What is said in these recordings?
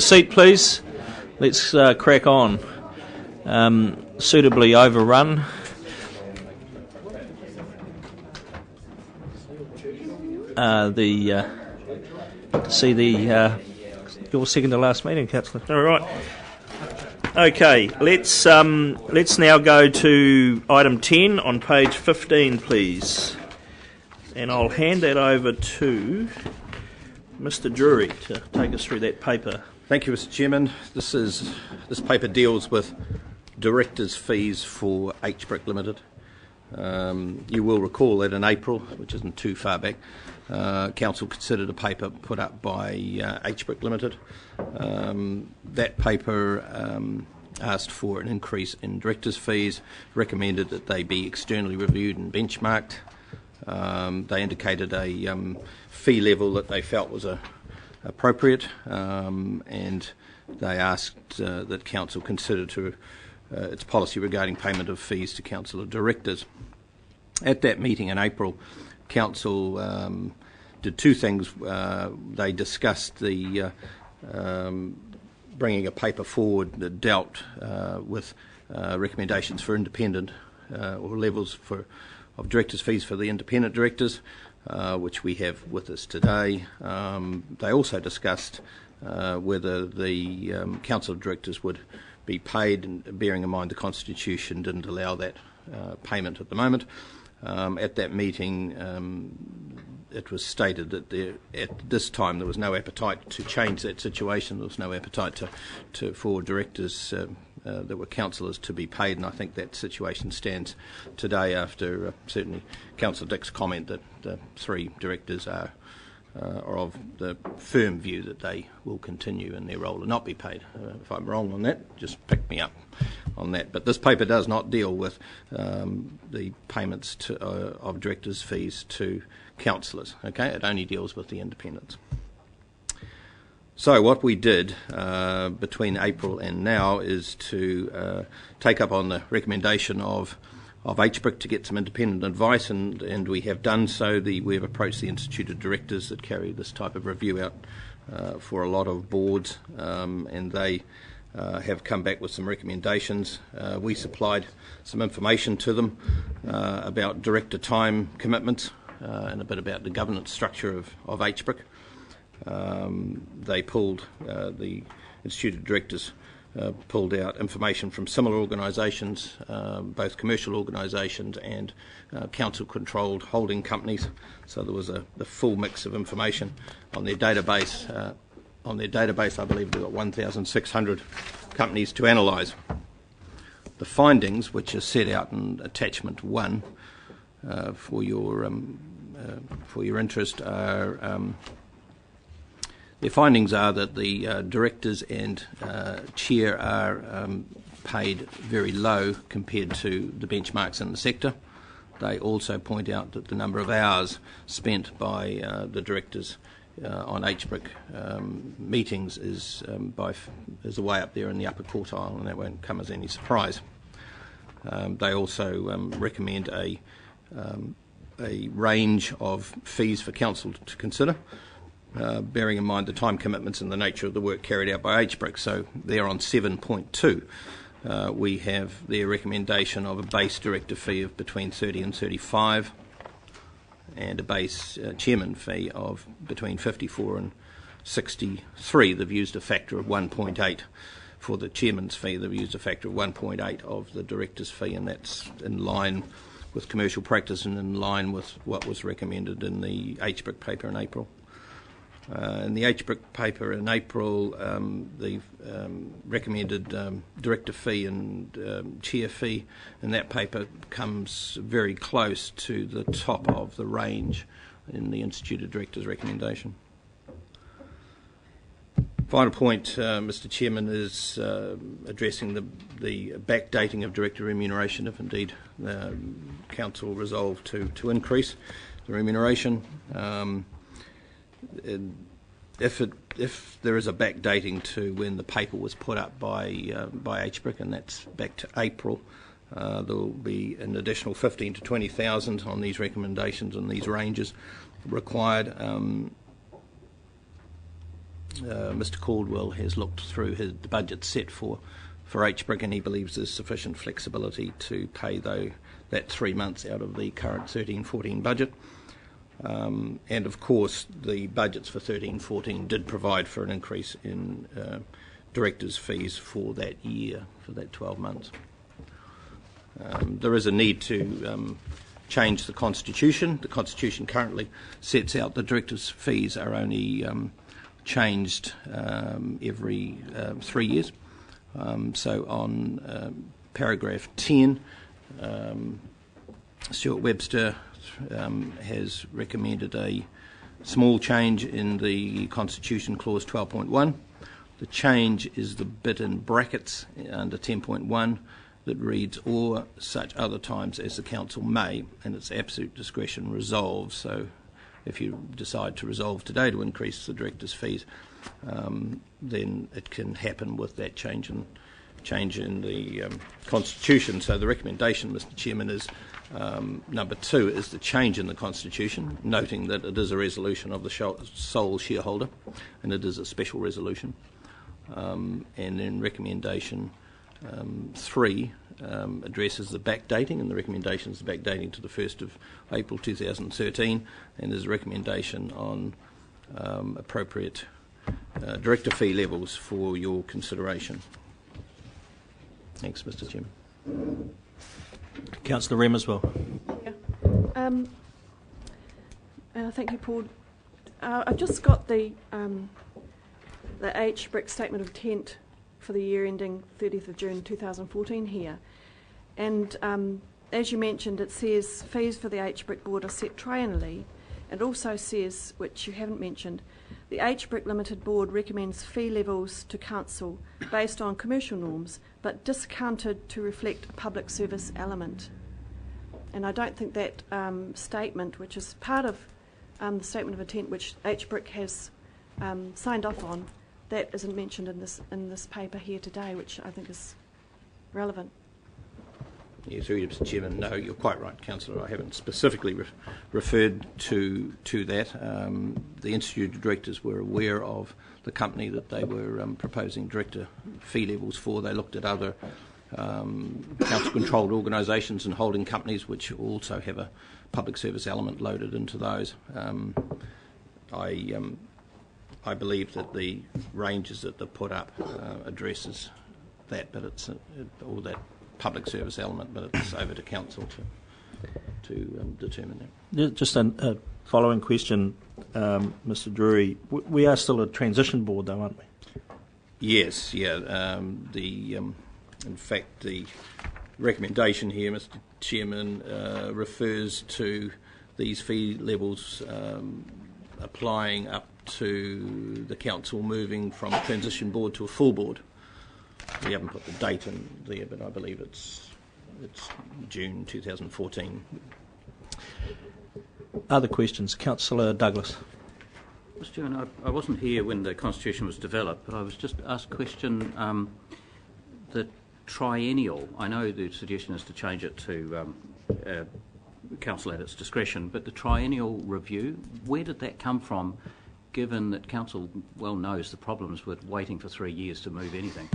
Seat, please. Let's crack on. Suitably overrun. Your second to last meeting, Councillor. All right. Okay. Let's now go to item 10 on page 15, please, and I'll hand that over to Mr. Drury to take us through that paper. Thank you, Mr. Chairman. This paper deals with directors' fees for HBRIC Limited. You will recall that in April, which isn't too far back, Council considered a paper put up by HBRIC Limited. That paper asked for an increase in directors' fees, recommended that they be externally reviewed and benchmarked. They indicated a fee level that they felt was appropriate, and they asked that Council consider its policy regarding payment of fees to Council of Directors. At that meeting in April, Council did two things. They discussed the bringing a paper forward that dealt with recommendations for independent or levels of directors' fees for the independent directors, which we have with us today. They also discussed whether the Council of Directors would be paid, and bearing in mind the Constitution didn't allow that payment at the moment. At that meeting, it was stated that at this time there was no appetite to change that situation. There was no appetite for directors that were councillors to be paid, and I think that situation stands today after certainly Councillor Dick's comment that the three directors are of the firm view that they will continue in their role and not be paid. If I'm wrong on that, just pick me up on that. But this paper does not deal with the payments of directors' fees to councillors. Okay, it only deals with the independents. So what we did between April and now is to take up on the recommendation of HBRIC to get some independent advice, and we have done so. We have approached the Institute of Directors that carry this type of review out for a lot of boards, and they have come back with some recommendations. We supplied some information to them about director time commitments and a bit about the governance structure of HBRIC. They pulled, the Institute of Directors pulled out information from similar organisations, both commercial organisations and council-controlled holding companies. So there was the full mix of information on their database. I believe they've got 1,600 companies to analyse. The findings, which are set out in Attachment 1 for your interest, are their findings are that the directors and chair are paid very low compared to the benchmarks in the sector. They also point out that the number of hours spent by the directors on HBRIC meetings is way up there in the upper quartile, and that won't come as any surprise. They also recommend a range of fees for council to consider, bearing in mind the time commitments and the nature of the work carried out by HBRIC. So there on 7.2, we have their recommendation of a base director fee of between 30 and 35, and a base chairman fee of between 54 and 63. They've used a factor of 1.8 for the chairman's fee. They've used a factor of 1.8 of the director's fee, and that's in line with commercial practice and in line with what was recommended in the HBRIC paper in April. In the HBRIC paper in April, the recommended director fee and chair fee in that paper comes very close to the top of the range in the Institute of Directors' recommendation. Final point, Mr. Chairman, is addressing the backdating of director remuneration, if indeed Council resolved to increase the remuneration. If there is a backdating to when the paper was put up by HBRIC, and that's back to April, there will be an additional 15 to 20,000 on these recommendations and these ranges required. Mr Caldwell has looked through the budget set for HBRIC, and he believes there's sufficient flexibility to pay that 3 months out of the current 13-14 budget. And of course, the budgets for 13-14 did provide for an increase in directors' fees for that year, for that 12 months. There is a need to change the Constitution. The Constitution currently sets out the directors' fees are only changed every 3 years. So on paragraph 10, Stuart Webster has recommended a small change in the Constitution clause 12.1. The change is the bit in brackets under 10.1 that reads, or such other times as the council may, and its absolute discretion, resolve. So if you decide to resolve today to increase the directors' fees, then it can happen with that change in the Constitution. So the recommendation, Mr Chairman, is number 2 is the change in the Constitution, noting that it is a resolution of the sole shareholder and it is a special resolution. And then recommendation 3 addresses the backdating, and the recommendation is the backdating to the 1st of April 2013, and there's a recommendation on appropriate director fee levels for your consideration. Thanks, Mr Chairman. Councillor Rem as well. Yeah. Thank you, Paul. I've just got the HBRIC statement of intent for the year ending 30th of June 2014 here. And as you mentioned, it says fees for the HBRIC board are set triennially. It also says, which you haven't mentioned, the HBRIC Limited Board recommends fee levels to council based on commercial norms, but discounted to reflect a public service element. And I don't think that statement, which is part of the statement of intent which HBRIC has signed off on, that isn't mentioned in this paper here today, which I think is relevant. Yes, Mr Chairman. No, you're quite right, Councillor. I haven't specifically referred to that. The Institute of Directors were aware of the company that they were proposing director fee levels for. They looked at other council-controlled organisations and holding companies which also have a public service element loaded into those. I believe that the ranges that they put up addresses that, but it's all that public service element, but it's over to council to determine that. Just a following question, Mr Drury. We are still a transition board, though, aren't we? Yes, yeah. In fact, the recommendation here, Mr Chairman, refers to these fee levels applying up to the council moving from a transition board to a full board. We haven't put the date in there, but I believe it's June 2014. Other questions? Councillor Douglas. Mr Chairman, I wasn't here when the Constitution was developed, but I was just asked a question. The triennial, I know the suggestion is to change it to council at its discretion, but the triennial review, where did that come from, given that council well knows the problems with waiting for 3 years to move anything?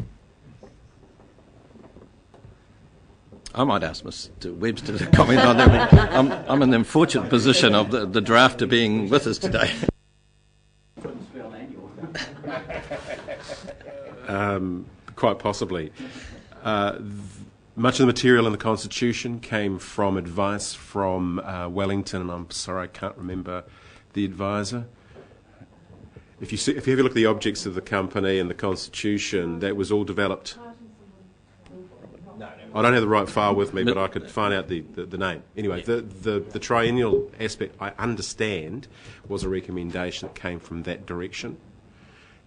I might ask Mr Webster to comment on that. I'm in the unfortunate position of the drafter being with us today. Quite possibly. Much of the material in the Constitution came from advice from Wellington, and I'm sorry I can't remember the advisor. If you have a look at the objects of the company and the Constitution, that was all developed. I don't have the right file with me, but I could find out the name. Anyway, the triennial aspect, I understand, was a recommendation that came from that direction,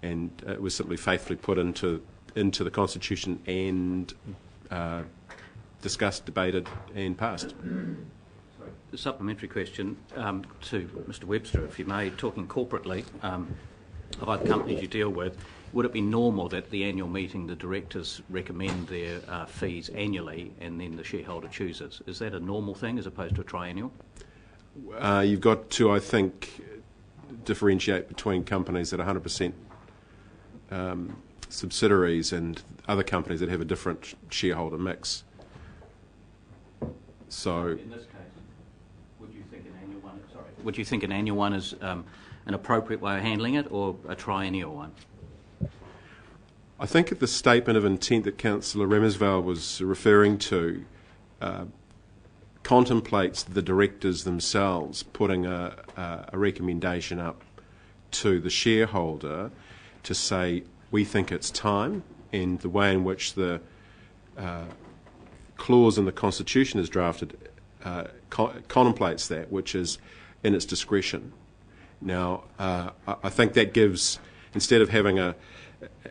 and it was simply faithfully put into the Constitution and discussed, debated, and passed. A supplementary question to Mr Webster, if you may, talking corporately of other companies you deal with. Would it be normal that the annual meeting, the directors recommend their fees annually and then the shareholder chooses? Is that a normal thing as opposed to a triennial? You've got to, I think, differentiate between companies that are 100% subsidiaries and other companies that have a different shareholder mix. So, in this case, would you think an annual one is an appropriate way of handling it, or a triennial one? I think the statement of intent that Councillor Ramsvale was referring to contemplates the directors themselves putting a recommendation up to the shareholder to say, we think it's time, and the way in which the clause in the Constitution is drafted contemplates that, which is in its discretion. Now, I think that gives, instead of having an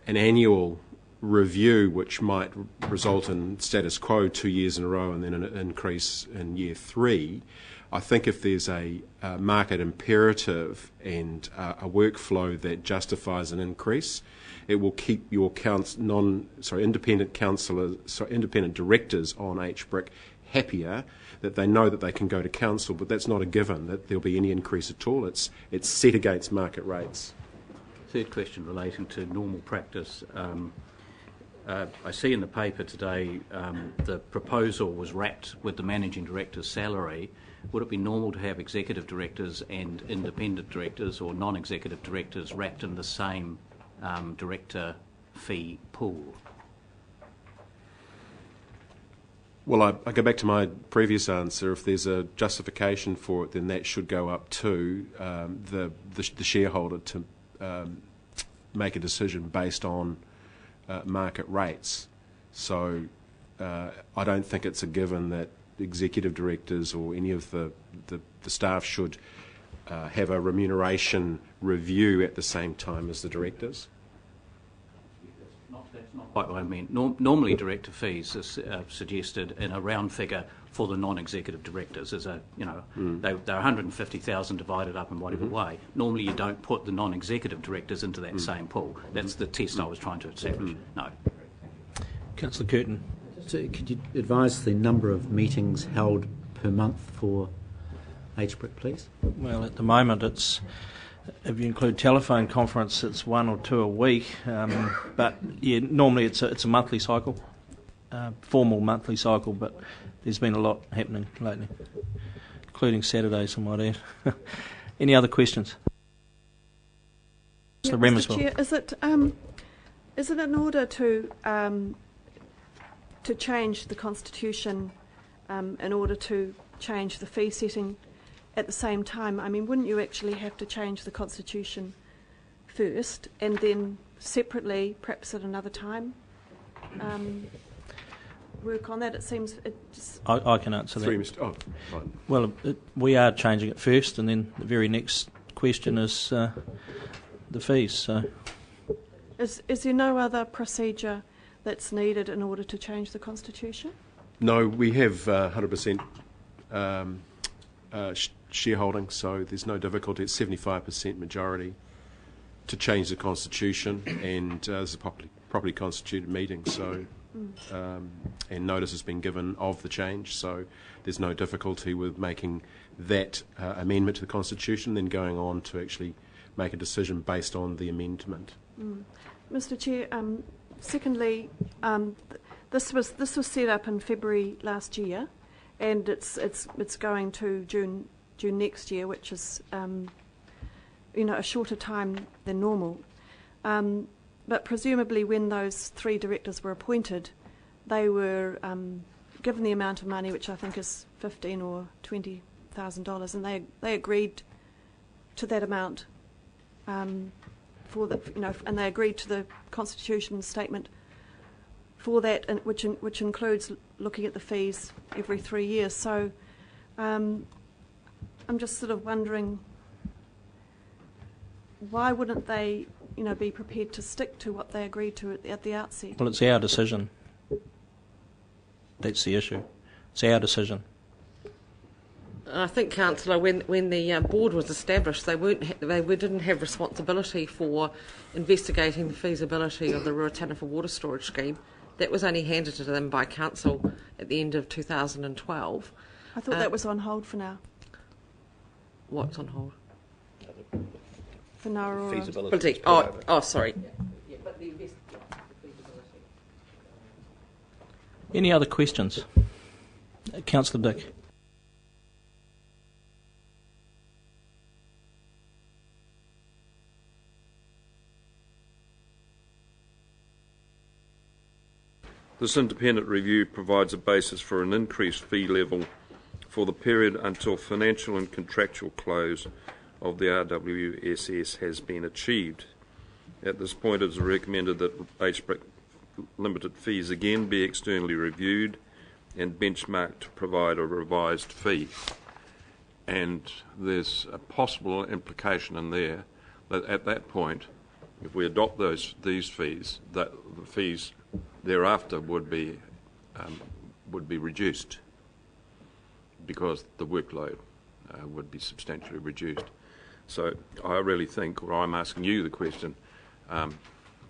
annual review which might result in status quo 2 years in a row and then an increase in year 3, I think if there's a market imperative and a workflow that justifies an increase, it will keep your independent directors on HBRIC happier, that they know that they can go to council, but that's not a given that there'll be any increase at all. It's set against market rates. Third question relating to normal practice. I see in the paper today the proposal was wrapped with the managing director's salary. Would it be normal to have executive directors and independent directors or non-executive directors wrapped in the same director fee pool? Well, I go back to my previous answer. If there's a justification for it, then that should go up to the shareholder to make a decision based on market rates. So I don't think it's a given that executive directors or any of the staff should have a remuneration review at the same time as the directors. That's not quite what I mean. Normally director fees are suggested in a round figure for the non-executive directors as a, they're 150,000 divided up in whatever way. Normally you don't put the non-executive directors into that same pool. That's the test I was trying to establish. No. Councillor Curtin. So could you advise the number of meetings held per month for HBRIC, please? Well, at the moment it's, if you include telephone conference, it's 1 or 2 a week. But yeah, normally it's a monthly cycle, formal monthly cycle. But there's been a lot happening lately, including Saturdays, I might add. Any other questions? Yeah, Mr. Chair, is it in order to change the Constitution in order to change the fee setting at the same time? I mean, wouldn't you actually have to change the Constitution first and then separately, perhaps at another time, work on that? It seems I can answer that. Fine. Well, we are changing it first, and then the very next question is the fees. So, is there no other procedure that's needed in order to change the Constitution? No, we have 100% shareholding, so there's no difficulty. It's 75% majority to change the Constitution, and there's a properly constituted meeting, so and notice has been given of the change, so there's no difficulty with making that amendment to the Constitution, then going on to actually make a decision based on the amendment. Mr. Chair, secondly, this was set up in February last year, and it's going to June next year, which is a shorter time than normal. But presumably, when those 3 directors were appointed, they were given the amount of money, which I think is $15,000 or $20,000, and they agreed to that amount for the and they agreed to the Constitution statement for that, and which includes looking at the fees every 3 years. So I'm just sort of wondering, why wouldn't they, be prepared to stick to what they agreed to at the outset? well, it's our decision. That's the issue. It's our decision. I think, Councillor, when the board was established, they didn't have responsibility for investigating the feasibility of the Ruataniwha water storage scheme. That was only handed to them by council at the end of 2012. I thought that was on hold for now. What's on hold? For now, Feasibility. Sorry. Yeah, but Any other questions? Councillor Dick. This independent review provides a basis for an increased fee level for the period until financial and contractual close of the RWSS has been achieved. At this point, it is recommended that HBRIC Limited fees again be externally reviewed and benchmarked to provide a revised fee. And there's a possible implication in there that at that point, if we adopt these fees, that the fees thereafter would be reduced because the workload would be substantially reduced. So I really think, or I'm asking you the question,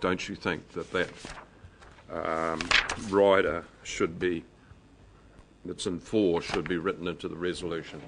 don't you think that rider should be, that's in 4, should be written into the resolution?